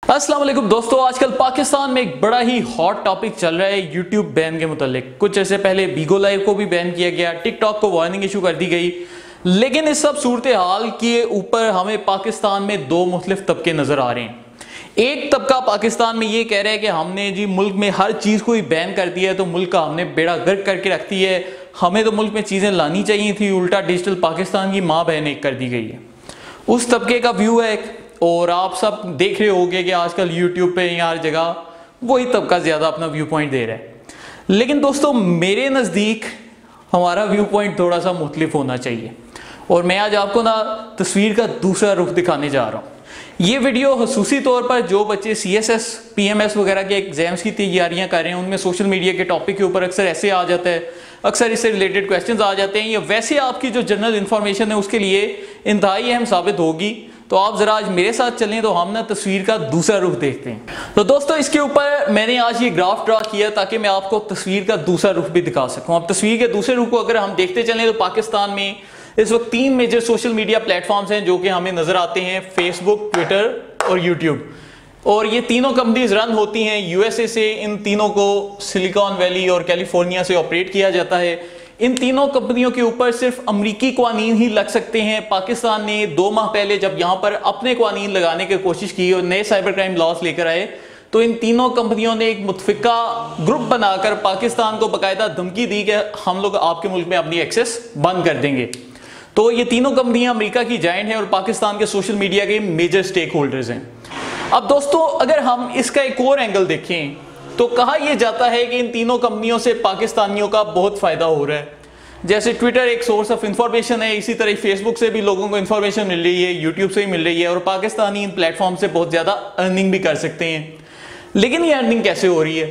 السلام علیکم دوستو، آج کل پاکستان میں ایک بڑا ہی ہاٹ ٹاپک چل رہا ہے یوٹیوب بین کے متعلق۔ کچھ عرصے پہلے بیگو لائیو کو بھی بین کیا گیا، ٹک ٹاک کو وارننگ ایشو کر دی گئی، لیکن اس سب صورتحال کے اوپر ہمیں پاکستان میں دو مختلف طبقے نظر آ رہے ہیں۔ ایک طبقہ پاکستان میں یہ کہہ رہا ہے کہ ہم نے ملک میں ہر چیز کو ہی بین کر دیا ہے تو ملک کا ہم نے بیڑا گرک کر کے رکھ دی ہے، ہمیں تو ملک میں چیزیں لانی چاہیے تھی، الٹا ڈیجیٹل پاکستان کی ماں بہن ایک کر دی گئی ہے۔ اس طبقے کا ویو ہے اور آپ سب دیکھ رہے ہوگے کہ آج کل یوٹیوب پہ ہر جگہ وہی طبقہ زیادہ اپنا ویو پوائنٹ دے رہا ہے۔ لیکن دوستو میرے نزدیک ہمارا ویو پوائنٹ تھوڑا سا مختلف ہونا چاہیے، اور میں آج آپ کو تصویر کا دوسرا رخ دکھانے جا رہا ہوں۔ یہ ویڈیو خصوصی طور پر جو بچے CSS PMS وغیرہ کے ایگزامس کی تیاریاں کر رہے ہیں، ان میں سوشل میڈیا کے ٹاپک کے اوپر اکثر ایسے آ جاتا ہے، اکثر اس سے ریلیٹڈ کویسچنز آ جاتے ہیں، یا ویسے آپ کی جو جنرل انفارمیشن ہے اس کے لیے انتہائی اہم ثابت ہوگی۔ تو آپ ذرا آج میرے ساتھ چلیں تو ہم تصویر کا دوسرا رخ دیکھتے ہیں۔ تو دوستو اس کے اوپر میں نے آج یہ گراف ڈرا کیا تاکہ میں آپ کو تصویر کا دوسرا رخ بھی دکھا سکوں۔ اب تصویر کے دوسرے رخ کو اگر ہم دیکھتے چلیں تو پاکستان میں اس وقت 3 major social media platforms ہیں جو کہ ہمیں نظر آتے ہیں، فیس بک، ٹویٹر اور یوٹیوب، اور یہ تینوں کمپنیز رن ہوتی ہیں USA سے۔ ان تینوں کو سلیکان ویلی اور کیلیفورنیا سے آپریٹ کیا جاتا ہے۔ ان تینوں کمپنیوں کے اوپر صرف امریکی قوانین ہی لگ سکتے ہیں۔ پاکستان نے 2 ماہ پہلے جب یہاں پر اپنے قوانین لگانے کی کوشش کی اور نئے سائبر کرائم لاز لے کر آئے تو ان تینوں کمپنیوں نے ایک متفقہ گروپ بنا کر پاکستان کو باقاعدہ دھمکی دی کہ ہم لوگ آپ کے ملک میں اپنی ایکسس بند کر دیں گے۔ تو یہ تینوں کمپنیاں امریکہ کی جائنٹ ہیں اور پاکستان کے سوشل میڈیا کے میجر سٹیک ہولڈرز ہیں۔ اب دوستو اگر ہم اس کا ایک اور اینگل دیکھیں تو کہا یہ جاتا ہے کہ ان تینوں کمپنیوں سے پاکستانیوں کا بہت فائدہ ہو رہا ہے۔ جیسے ٹویٹر ایک سورس آف انفارمیشن ہے، اسی طرح فیس بک سے بھی لوگوں کو انفارمیشن مل رہی ہے، یوٹیوب سے بھی مل رہی ہے، اور پاکستانی ان پلیٹ فارم سے بہت زیادہ ارننگ بھی کر سکتے ہیں۔ لیکن یہ ارننگ کیسے ہو رہی ہے؟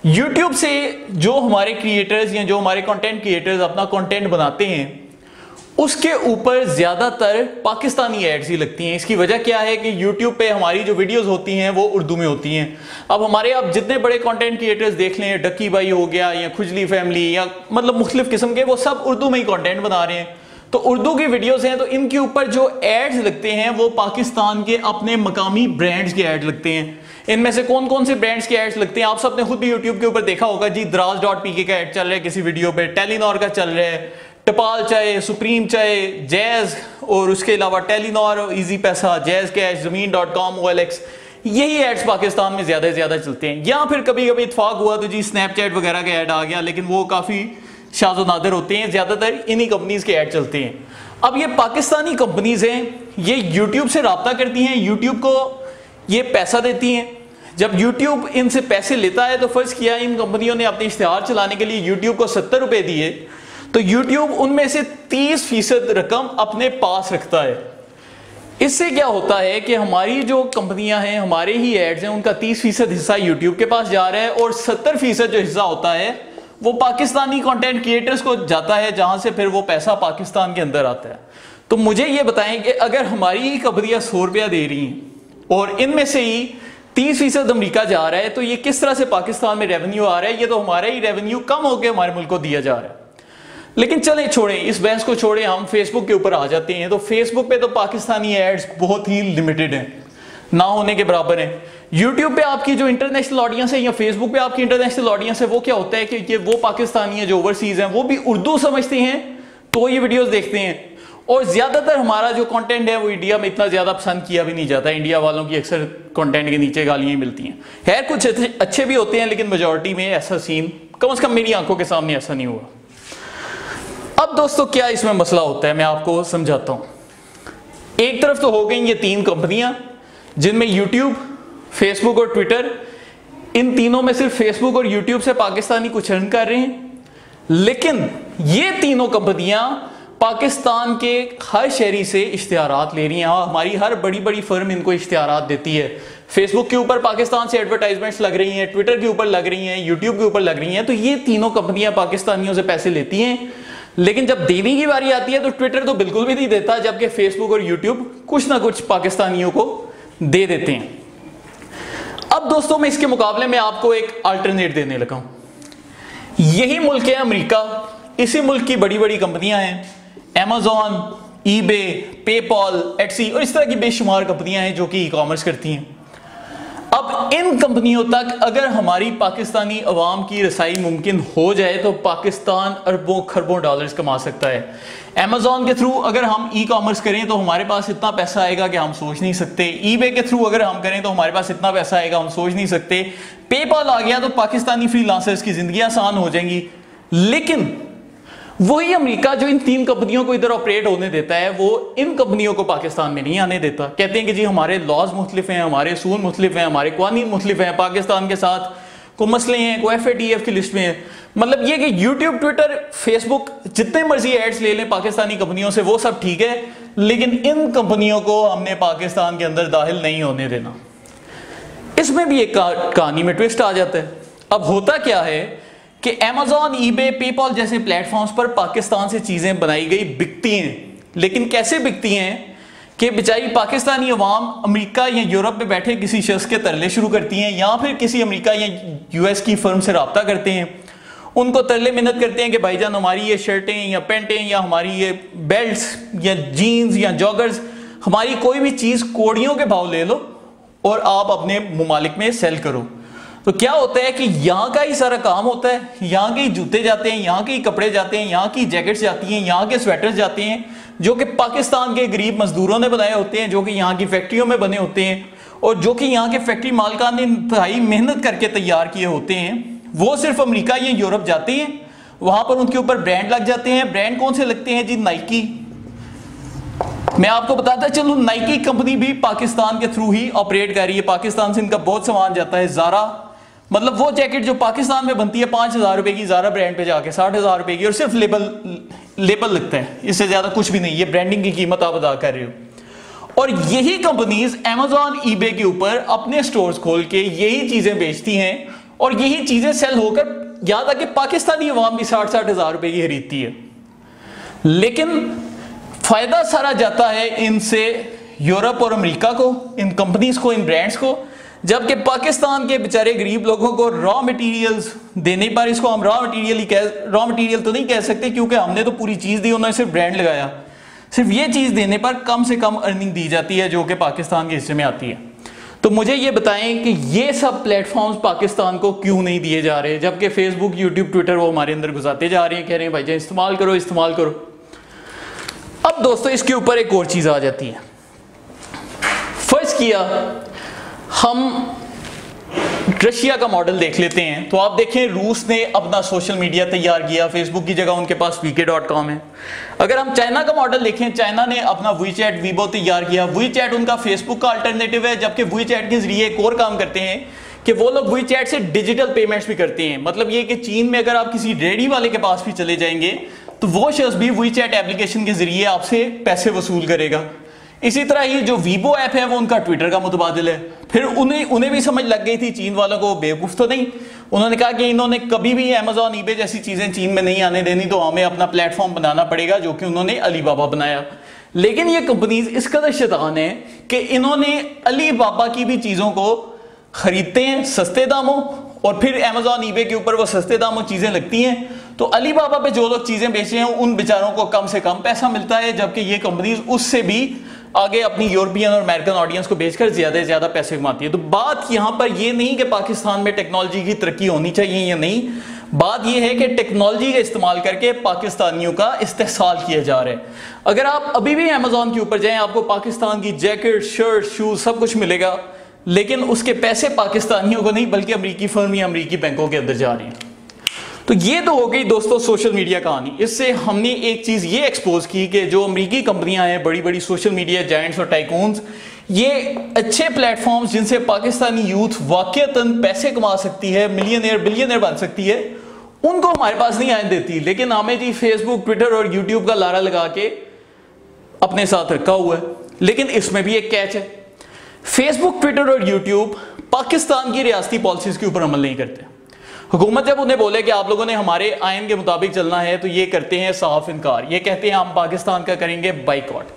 یوٹیوب سے جو ہمارے کریٹرز یا جو ہمارے کنٹینٹ کریٹرز اپنا کنٹینٹ بناتے ہیں اس کے اوپر زیادہ تر پاکستانی ایڈز ہی لگتی ہیں۔ اس کی وجہ کیا ہے کہ یوٹیوب پہ ہماری جو ویڈیوز ہوتی ہیں وہ اردو میں ہوتی ہیں۔ اب ہمارے جتنے بڑے کنٹینٹ کریٹرز دیکھ لیں، ڈکی بھائی ہو گیا یا کھجلی فیملی یا مطلب مختلف قسم کے، وہ سب اردو میں ہی کنٹینٹ بنا رہے ہیں۔ تو اردو کی ویڈیوز ہیں تو ان کے اوپر جو ایڈز لگتے ہیں وہ پاکستان کے اپنے مقامی برانڈز کے ایڈ لگتے ہیں۔ ان میں سے کون کون سے برانڈز کے ایڈز لگتے ہیں آپ سب نے خود بھی یوٹیوب کے اوپر دیکھا ہوگا۔ جی دراز.pk کا ایڈ چل رہا ہے کسی ویڈیو پہ، ٹیلی نور کا چل رہا ہے، ٹپال چاہے، سپریم چاہے، جیز، اور اس کے علاوہ ٹیلی نور، ایزی پیسہ، جیز کیش، زمین.com، OLX، یہی ایڈز پاکستان میں زیادہ سے زیادہ چلتے ہیں۔ یا پھر کبھی کبھی اتفاق ہوا تو جی سنیپ چیٹ وغیرہ کا ایڈ آ گیا، لیکن وہ کافی شاذ و نادر ہوتے ہیں، زیادہ تر انہی کمپنیز کے ایڈ چلتے ہیں۔ اب یہ پاکستانی کمپنیز ہیں، یہ یوٹیوب سے رابطہ کرتی ہیں، یوٹیوب کو یہ پیسہ دیتی ہیں۔ جب یوٹیوب ان سے پیسے لیتا ہے تو فرض کیا ان کمپنیوں نے اپنے اشتہار چلانے کے لیے یوٹیوب کو 70 روپے دیے، تو یوٹیوب ان میں سے 30% رقم اپنے پاس رکھتا ہے۔ اس سے کیا ہوتا ہے کہ ہماری جو کمپنیاں ہیں، ہمارے ہی ایڈز ہیں، ان کا 30% حصہ یوٹیوب کے پاس جا رہا ہے، اور 70% جو حصہ ہوتا ہے وہ پاکستانی کنٹینٹ کریٹرز کو جاتا ہے، جہاں سے پھر وہ پیسہ پاکستان کے اندر آتا ہے۔ تو مجھے یہ بتائیں کہ اگر ہماری ہی کمپنیاں 100 روپیہ دے رہی ہیں اور ان میں سے ہی 30% امریکہ جا رہا ہے، تو یہ کس طرح سے پاکستان میں ریونیو آ رہا ہے؟ یہ تو ہمارا ہی ریونیو کم ہو کے ہمارے ملک کو دیا جا رہا ہے۔ لیکن چلیں چھوڑیں اس بحث کو، چھوڑیں، ہم فیس بک کے اوپر آ جاتے ہیں۔ تو فیس بک پہ تو پاکستانی ایڈز بہت ہی لمیٹڈ ہیں، نہ ہونے کے برابر ہیں۔ یوٹیوب پہ آپ کی جو انٹرنیشنل آڈینس ہے یا فیس بک پہ آپ کی انٹرنیشنل آڈینس ہے، وہ کیا ہوتا ہے کہ یہ وہ پاکستانی ہیں جو اوورسیز ہیں، وہ بھی اردو سمجھتے ہیں تو یہ ویڈیوز دیکھتے ہیں، اور زیادہ تر ہمارا جو کنٹینٹ ہے وہ انڈیا میں اتنا زیادہ پسند کیا بھی نہیں جاتا۔ انڈیا والوں کی اکثر کنٹینٹ کے نیچے گالیاں ہی ملتی ہیں۔ خیر کچھ اچھے بھی ہوتے ہیں، لیکن میجورٹی میں ایسا سین کم از کم میری آنکھوں کے سامنے ایسا نہیں ہوا۔ اب دوستو کیا اس میں مسئلہ ہوتا ہے، میں آپ کو سمجھاتا ہوں۔ ایک طرف تو ہو گئی یہ 3 کمپنیاں جن میں یوٹیوب، فیس بک اور ٹویٹر، ان تینوں میں صرف فیس بک اور یوٹیوب سے پاکستانی کچھ ارن کر رہے ہیں، لیکن یہ تینوں کمپنیاں پاکستان کے ہر شہری سے اشتہارات لے رہی ہیں۔ ہماری ہر بڑی بڑی فرم ان کو اشتہارات دیتی ہے۔ فیس بک کے اوپر پاکستان سے ایڈورٹائزمنٹس لگ رہی ہیں، ٹویٹر کے اوپر لگ رہی ہیں، یوٹیوب کے اوپر لگ رہی ہیں۔ تو یہ تینوں کمپنیاں پاکستانیوں سے پیسے لیتی ہیں، لیکن جب دینے کی باری آتی ہے تو ٹویٹر تو بالکل بھی نہیں دیتا، جبکہ فیس بک اور یوٹیوب کچھ نہ کچھ پاکستانیوں کو دے دیتے ہیں۔ اب دوستوں میں اس کے مقابلے میں آپ کو ایک الٹرنیٹ دینے لگا ہوں۔ یہی ملک ہے امریکہ، اسی ملک کی بڑی بڑی کمپنیاں ہیں، Amazon، ای بے، پے پال، ایٹسی اور اس طرح کی بے شمار کمپنیاں ہیں جو کہ ای کامرس کرتی ہیں۔ اب ان کمپنیوں تک اگر ہماری پاکستانی عوام کی رسائی ممکن ہو جائے تو پاکستان اربوں خربوں ڈالرز کما سکتا ہے. Amazon کے تھرو اگر ہم ای کامرس کریں تو ہمارے پاس اتنا پیسہ آئے گا کہ ہم سوچ نہیں سکتے. ای بے کے تھرو اگر ہم کریں تو ہمارے پاس اتنا پیسہ آئے گا ہم سوچ نہیں سکتے. پے پال آ گیا تو پاکستانی فری لانسرز کی زندگی آسان ہو جائیں گی. لیکن وہی امریکہ جو ان 3 کمپنیوں کو ادھر آپریٹ ہونے دیتا ہے وہ ان کمپنیوں کو پاکستان میں نہیں آنے دیتا. کہتے ہیں کہ جی ہمارے لاز مختلف ہیں, ہمارے اصول مختلف ہیں, ہمارے قوانین مختلف ہیں, پاکستان کے ساتھ کوئی مسئلے ہیں, کوئی FATF کی لسٹ میں ہے. مطلب یہ کہ یوٹیوب, ٹویٹر, فیس بک جتنے مرضی ایڈز لے لیں پاکستانی کمپنیوں سے وہ سب ٹھیک ہے, لیکن ان کمپنیوں کو ہم نے پاکستان کے اندر داخل نہیں ہونے دینا. اس میں بھی ایک کہانی میں ٹویسٹ آ جاتا ہے. اب ہوتا کیا ہے کہ Amazon, ای بے, پے پال جیسے پلیٹ فارمز پر پاکستان سے چیزیں بنائی گئی بکتی ہیں, لیکن کیسے بکتی ہیں کہ بیچاری پاکستانی عوام امریکہ یا یورپ میں بیٹھے کسی شخص کے ترلے شروع کرتی ہیں یا پھر کسی امریکہ یا US کی فرم سے رابطہ کرتے ہیں, ان کو ترلے منت کرتے ہیں کہ بھائی جان ہماری یہ شرٹیں یا پینٹیں یا ہماری یہ بیلٹس یا جینز یا جاگرز, ہماری کوئی بھی چیز کوڑیوں کے بھاؤ لے لو اور آپ اپنے ممالک میں سیل کرو. تو کیا ہوتا ہے کہ یہاں کا ہی سارا کام ہوتا ہے, یہاں کے جوتے جاتے ہیں, یہاں کے کپڑے جاتے ہیں, یہاں کی جیکٹس جاتی ہیں, یہاں کے سویٹرز جاتے ہیں جو کہ پاکستان کے غریب مزدوروں نے بنائے ہوتے ہیں, جو کہ یہاں کی فیکٹریوں میں بنے ہوتے ہیں اور جو کہ یہاں کے فیکٹری مالکان نے انتہائی محنت کر کے تیار کیے ہوتے ہیں. وہ صرف امریکہ یا یورپ جاتے ہیں, وہاں پر ان کے اوپر برانڈ لگ جاتے ہیں. برانڈ کون سے لگتے ہیں جی؟ نائکی. میں آپ کو بتاتا چلوں نائکی کمپنی بھی پاکستان کے تھرو ہی آپریٹ کر رہی ہے. پاکستان سے ان کا بہت سامان جاتا ہے. زارا, مطلب وہ جیکٹ جو پاکستان میں بنتی ہے 5,000 روپے کی, زارا برانڈ پہ جا کے 60,000 روپے کی, اور صرف لیبل لگتا ہے, اس سے زیادہ کچھ بھی نہیں. یہ برانڈنگ کی قیمت آپ ادا کر رہے ہو. اور یہی کمپنیز Amazon, ای بے کے اوپر اپنے سٹورز کھول کے یہی چیزیں بیچتی ہیں اور یہی چیزیں سیل ہو کر یہاں تک کہ پاکستانی عوام بھی 60,000 روپے کی خریدتی ہے. لیکن فائدہ سارا جاتا ہے ان سے یورپ اور امریکہ کو, ان کمپنیز کو, ان برانڈز کو, جبکہ پاکستان کے بیچارے غریب لوگوں کو را مٹیریلز دینے پر, اس کو ہم را مٹیریل تو نہیں کہہ سکتے کیونکہ ہم نے تو پوری چیز دی, انہوں نے صرف برانڈ لگایا, صرف یہ چیز دینے پر کم سے کم ارننگ دی جاتی ہے جو کہ پاکستان کے حصے میں آتی ہے. تو مجھے یہ بتائیں کہ یہ سب پلیٹ فارمز پاکستان کو کیوں نہیں دیے جا رہے, جبکہ فیس بک, یوٹیوب, ٹویٹر وہ ہمارے اندر گزارتے جا رہے ہیں, کہہ رہے ہیں بھائی جان استعمال کرو استعمال کرو. اب دوستو اس کے اوپر ایک اور چیز آ جاتی ہے. فرض کیا ہم رشیا کا ماڈل دیکھ لیتے ہیں, تو آپ دیکھیں روس نے اپنا سوشل میڈیا تیار کیا, فیس بک کی جگہ ان کے پاس VK.com ہے. اگر ہم چائنا کا ماڈل دیکھیں, چائنا نے اپنا وی چیٹ, ویبو تیار کیا. وی چیٹ ان کا فیس بک کا الٹرنیٹیو ہے, جبکہ وی چیٹ کے ذریعے ایک اور کام کرتے ہیں کہ وہ لوگ وی چیٹ سے ڈیجیٹل پیمنٹس بھی کرتے ہیں. مطلب یہ کہ چین میں اگر آپ کسی ریڈی والے کے پاس بھی چلے جائیں گے تو وہ شخص بھی وی چیٹ اپلیکیشن کے ذریعے آپ سے پیسے وصول کرے گا. اسی طرح یہ جو ویبو ایپ ہے وہ ان کا ٹویٹر کا متبادل ہے. پھر انہیں بھی سمجھ لگ گئی تھی چین والوں کو, بیوقوف تو نہیں, انہوں نے کہا کہ انہوں نے کبھی بھی Amazon, ای بے جیسی چیزیں چین میں نہیں آنے دینی, تو ہمیں اپنا پلیٹ فارم بنانا پڑے گا, جو کہ انہوں نے علی بابا بنایا. لیکن یہ کمپنیز اس قدر شیطان ہیں کہ انہوں نے علی بابا کی بھی چیزوں کو خریدتے ہیں سستے داموں, اور پھر Amazon, ای بے کے اوپر وہ سستے داموں چیزیں لگتی ہیں, تو علی بابا پہ جو لوگ چیزیں بیچے ہیں ان بیچاروں کو کم سے کم پیسہ ملتا ہے, جبکہ یہ کمپنیز اس سے بھی آگے اپنی یورپین اور امریکن آڈینس کو بیچ کر زیادہ سے زیادہ پیسے کماتی ہے. تو بات یہاں پر یہ نہیں کہ پاکستان میں ٹیکنالوجی کی ترقی ہونی چاہیے یا نہیں, بات یہ ہے کہ ٹیکنالوجی کا استعمال کر کے پاکستانیوں کا استحصال کیا جا رہا ہے. اگر آپ ابھی بھی Amazon کے اوپر جائیں, آپ کو پاکستان کی جیکٹ, شرٹ, شوز سب کچھ ملے گا, لیکن اس کے پیسے پاکستانیوں کو نہیں بلکہ امریکی فرم یا امریکی بینکوں کے اندر جا رہے ہیں. تو یہ تو ہو گئی دوستو سوشل میڈیا کہانی. اس سے ہم نے ایک چیز یہ ایکسپوز کی کہ جو امریکی کمپنیاں ہیں, بڑی بڑی سوشل میڈیا جائنٹس اور ٹائکونز, یہ اچھے پلیٹ فارمز جن سے پاکستانی یوتھ واقعتاً پیسے کما سکتی ہے, ملینئر بلینئر بن سکتی ہے, ان کو ہمارے پاس نہیں آنے دیتی. لیکن ہمیں جی فیس بک, ٹویٹر اور یوٹیوب کا لارا لگا کے اپنے ساتھ رکھا ہوا ہے. لیکن اس میں بھی ایک کیچ ہے, فیس بک, ٹویٹر اور یوٹیوب پاکستان کی ریاستی پالیسیز کے اوپر عمل نہیں کرتے. حکومت جب انہیں بولے کہ آپ لوگوں نے ہمارے آئین کے مطابق چلنا ہے تو یہ کرتے ہیں صاف انکار, یہ کہتے ہیں ہم پاکستان کا کریں گے بائیکاٹ.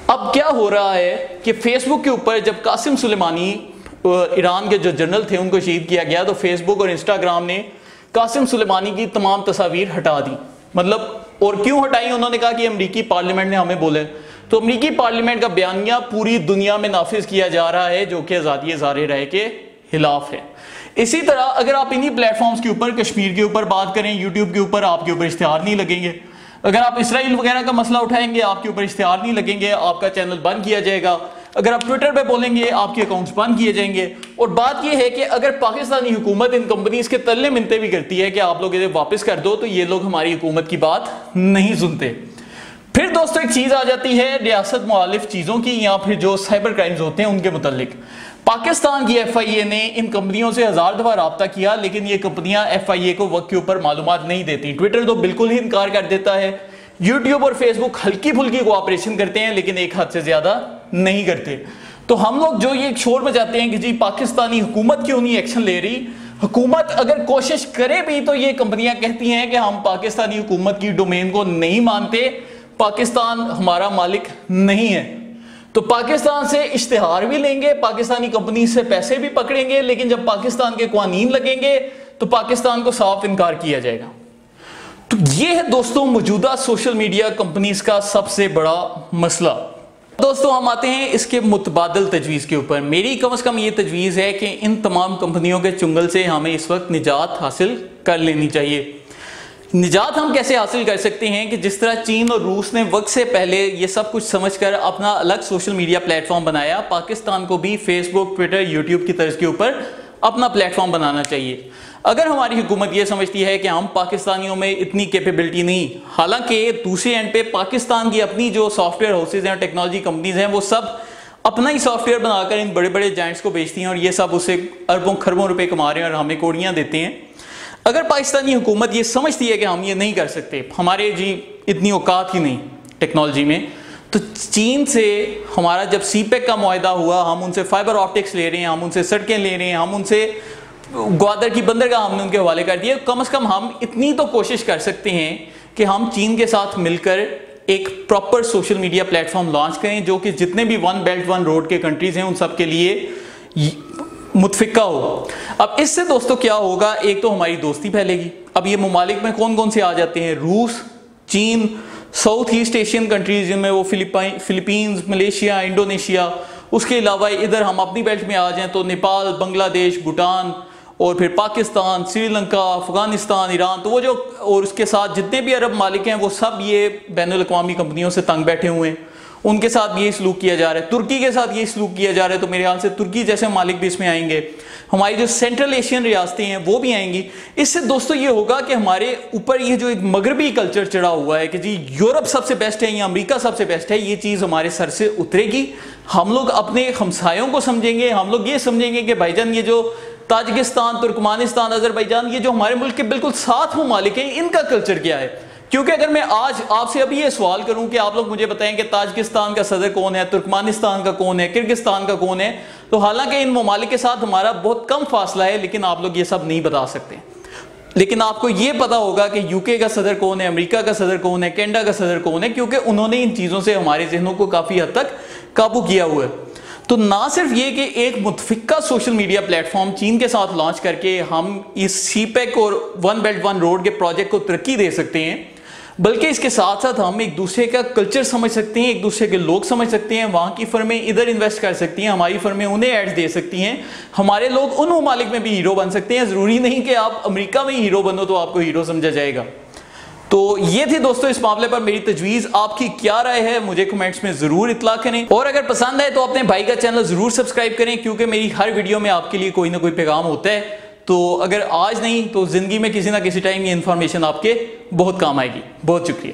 اب کیا ہو رہا ہے کہ فیس بک کے اوپر جب قاسم سلیمانی ایران کے جو جنرل تھے ان کو شہید کیا گیا, تو فیس بک اور انسٹاگرام نے قاسم سلیمانی کی تمام تصاویر ہٹا دی. مطلب اور کیوں ہٹائی؟ انہوں نے کہا کہ امریکی پارلیمنٹ نے ہمیں بولے. تو امریکی پارلیمنٹ کا بیانیہ پوری دنیا میں نافذ کیا جا رہا ہے جو کہ آزادی اظہار رائے کے خلاف ہے۔ اسی طرح اگر آپ انہی پلیٹ فارمز کے اوپر کشمیر کے اوپر بات کریں، یوٹیوب کے اوپر آپ کے اوپر اشتہار نہیں لگیں گے، اگر آپ اسرائیل وغیرہ کا مسئلہ اٹھائیں گے آپ کے اوپر اشتہار نہیں لگیں گے، آپ کا چینل بند کیا جائے گا، اگر آپ ٹویٹر پہ بولیں گے آپ کے اکاؤنٹس بند کیے جائیں گے۔ اور بات یہ ہے کہ اگر پاکستانی حکومت ان کمپنیز کے تلے منتے بھی کرتی ہے کہ آپ لوگ اسے واپس کر دو، تو یہ لوگ ہماری حکومت کی بات نہیں سنتے۔ پھر دوستو ایک چیز آ جاتی ہے ریاست مخالف چیزوں کی یا پھر جو سائبر کرائمز ہوتے ہیں ان کے متعلق۔ پاکستان کی ایف آئی اے نے ان کمپنیوں سے 1000 دفعہ رابطہ کیا، لیکن یہ کمپنیاں ایف آئی اے کو وقت کے اوپر معلومات نہیں دیتی۔ ٹویٹر تو بالکل ہی انکار کر دیتا ہے، یوٹیوب اور فیس بک ہلکی پھلکی کوآپریشن کرتے ہیں لیکن ایک حد سے زیادہ نہیں کرتے۔ تو ہم لوگ جو یہ شور مچاتے ہیں کہ جی پاکستانی حکومت کیوں نہیں ایکشن لے رہی، حکومت اگر کوشش کرے بھی تو یہ کمپنیاں کہتی ہیں کہ ہم پاکستانی حکومت کی ڈومین کو نہیں مانتے، پاکستان ہمارا مالک نہیں ہے۔ تو پاکستان سے اشتہار بھی لیں گے، پاکستانی کمپنی سے پیسے بھی پکڑیں گے، لیکن جب پاکستان کے قوانین لگیں گے تو پاکستان کو صاف انکار کیا جائے گا۔ تو یہ ہے دوستوں موجودہ سوشل میڈیا کمپنیز کا سب سے بڑا مسئلہ۔ دوستوں ہم آتے ہیں اس کے متبادل تجویز کے اوپر۔ میری کم از کم یہ تجویز ہے کہ ان تمام کمپنیوں کے چنگل سے ہمیں اس وقت نجات حاصل کر لینی چاہیے۔ نجات ہم کیسے حاصل کر سکتے ہیں کہ جس طرح چین اور روس نے وقت سے پہلے یہ سب کچھ سمجھ کر اپنا الگ سوشل میڈیا پلیٹ فارم بنایا، پاکستان کو بھی فیس بک، ٹویٹر، یوٹیوب کی طرز کے اوپر اپنا پلیٹ فارم بنانا چاہیے۔ اگر ہماری حکومت یہ سمجھتی ہے کہ ہم پاکستانیوں میں اتنی کیپیبلٹی نہیں، حالانکہ دوسرے اینڈ پہ پاکستان کی اپنی جو سافٹ ویئر ہاؤسز ہیں اور ٹیکنالوجی کمپنیز ہیں وہ سب اپنا ہی سافٹ ویئر بنا کر ان بڑے بڑے جائنٹس کو بیچتی ہیں اور یہ سب اسے اربوں خربوں روپے کما رہے ہیں اور ہمیں کوڑیاں دیتے ہیں۔ اگر پاکستانی حکومت یہ سمجھتی ہے کہ ہم یہ نہیں کر سکتے، ہمارے جی اتنی اوقات ہی نہیں ٹیکنالوجی میں، تو چین سے ہمارا جب سی پیک کا معاہدہ ہوا، ہم ان سے فائبر آپٹکس لے رہے ہیں، ہم ان سے سڑکیں لے رہے ہیں، ہم ان سے گوادر کی بندرگاہ ہم نے ان کے حوالے کر دیا، کم از کم ہم اتنی تو کوشش کر سکتے ہیں کہ ہم چین کے ساتھ مل کر ایک proper social media plate form launch کریں جو کہ جتنے بھی ون بیلٹ ون روڈ کے کنٹریز ہیں ان سب کے لیے متفقہ ہو۔ اب اس سے دوستو کیا ہوگا، ایک تو ہماری دوستی پھیلے گی۔ اب یہ ممالک میں کون کون سے آ جاتے ہیں، روس، چین، ساؤتھ ایسٹ ایشین کنٹریز جن میں وہ فلپینز، ملیشیا، انڈونیشیا، اس کے علاوہ ادھر ہم اپنی بیلٹ میں آ جائیں تو نیپال، بنگلہ دیش، بھوٹان اور پھر پاکستان، سری لنکا، افغانستان، ایران، تو وہ جو اور اس کے ساتھ جتنے بھی عرب ممالک ہیں وہ سب یہ بین الاقوامی کمپنیوں سے تنگ بیٹھے ہوئے ہیں، ان کے ساتھ یہ سلوک کیا جا رہا ہے، ترکی کے ساتھ یہ سلوک کیا جا رہا ہے، تو میرے خیال سے ترکی جیسے ممالک بھی اس میں آئیں گے، ہماری جو سینٹرل ایشین ریاستیں ہیں وہ بھی آئیں گی۔ اس سے دوستو یہ ہوگا کہ ہمارے اوپر یہ جو ایک مغربی کلچر چڑھا ہوا ہے کہ جی یورپ سب سے بیسٹ ہے یا امریکہ سب سے بیسٹ ہے، یہ چیز ہمارے سر سے اترے گی۔ ہم لوگ اپنے ہمسایوں کو سمجھیں گے، ہم لوگ یہ سمجھیں گے کہ بھائی جان یہ جو تاجکستان، ترکمانستان، آذربائیجان، یہ جو ہمارے ملک کے بالکل ساتھ ممالک ہیں ان کا کلچر کیا ہے۔ کیونکہ اگر میں آج آپ سے ابھی یہ سوال کروں کہ آپ لوگ مجھے بتائیں کہ تاجکستان کا صدر کون ہے، ترکمانستان کا کون ہے، کرگستان کا کون ہے، تو حالانکہ ان ممالک کے ساتھ ہمارا بہت کم فاصلہ ہے لیکن آپ لوگ یہ سب نہیں بتا سکتے۔ لیکن آپ کو یہ پتا ہوگا کہ یو کے کا صدر کون ہے، امریکہ کا صدر کون ہے، کینیڈا کا صدر کون ہے، کیونکہ انہوں نے ان چیزوں سے ہمارے ذہنوں کو کافی حد تک قابو کیا ہوا ہے۔ تو نہ صرف یہ کہ ایک متفقہ سوشل میڈیا پلیٹ فارم چین کے ساتھ لانچ کر کے ہم اس سی پیک اور ون بیلٹ ون روڈ کے پروجیکٹ کو ترقی دے سکتے ہیں، بلکہ اس کے ساتھ ساتھ ہم ایک دوسرے کا کلچر سمجھ سکتے ہیں، ایک دوسرے کے لوگ سمجھ سکتے ہیں، وہاں کی فرمیں ادھر انویسٹ کر سکتی ہیں، ہماری فرمیں انہیں ایڈز دے سکتی ہیں، ہمارے لوگ ان ممالک میں بھی ہیرو بن سکتے ہیں۔ ضروری نہیں کہ آپ امریکہ میں ہی ہیرو بنو تو آپ کو ہیرو سمجھا جائے گا۔ تو یہ تھی دوستو اس معاملے پر میری تجویز، آپ کی کیا رائے ہے مجھے کمنٹس میں ضرور اطلاع کریں، اور اگر پسند آئے تو اپنے بھائی کا چینل ضرور سبسکرائب کریں، کیونکہ میری ہر ویڈیو میں آپ کے لیے کوئی نہ کوئی پیغام ہوتا ہے، تو اگر آج نہیں تو زندگی میں کسی نہ کسی ٹائم یہ انفارمیشن آپ کے بہت کام آئے گی۔ بہت شکریہ۔